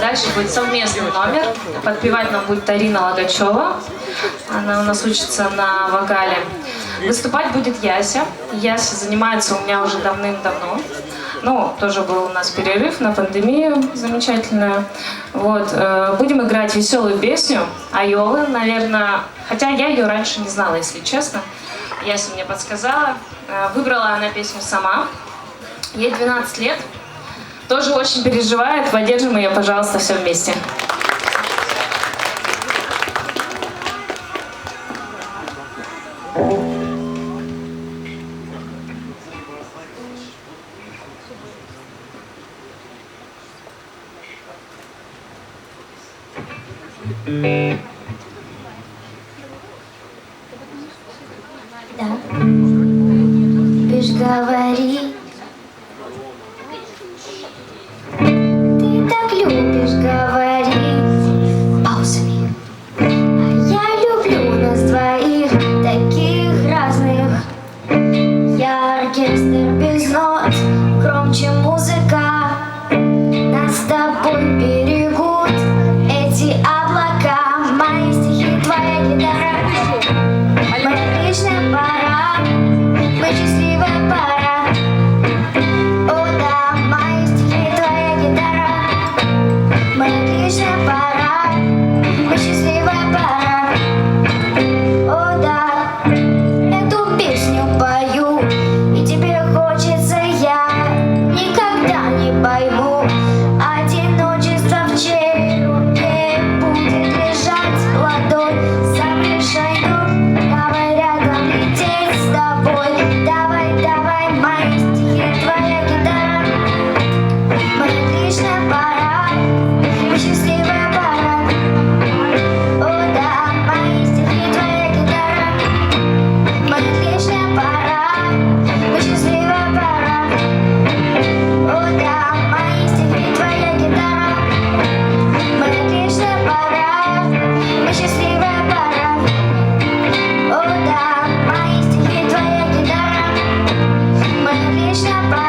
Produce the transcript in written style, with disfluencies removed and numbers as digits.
Дальше будет совместный номер. Подпевать нам будет Тарина Логачева. Она у нас учится на вокале. Выступать будет Яся. Яся занимается у меня уже давным-давно. Ну, тоже был у нас перерыв на пандемию замечательную. Вот. Будем играть веселую песню Айовы, наверное. Хотя я ее раньше не знала, если честно. Яся мне подсказала. Выбрала она песню сама. Ей 12 лет. Тоже очень переживает. Поддержим ее, пожалуйста, все вместе. Да. Любишь говорить, ты так любишь говорить паузами. А я люблю нас двоих, таких разных. Я оркестр без нот, громче музыка. Нас с тобой берегут эти облака. Мои стихи, твоя гитара, моя личная пора. Мы счастливая пара. О да, мои стихи, твоя гитара, моя личная пора. Мы счастливая пара. О да, эту песню пою, и тебе хочется, я никогда не пойму. Одиночество в чьей руке будет лежать ладонь. Сам решай, ну, давай рядом лететь с тобой. Давай, давай, мои стихи, твоя гитара, моя личная пора. Мы счастливая пара. О да, мои стихи, твоя гитара, моя личная пора. Мы счастливая пара. О да, мои стихи, твоя гитара, моя личная пора. Мы счастливая пара. О да, мои стихи, твоя гитара, моя личная пора.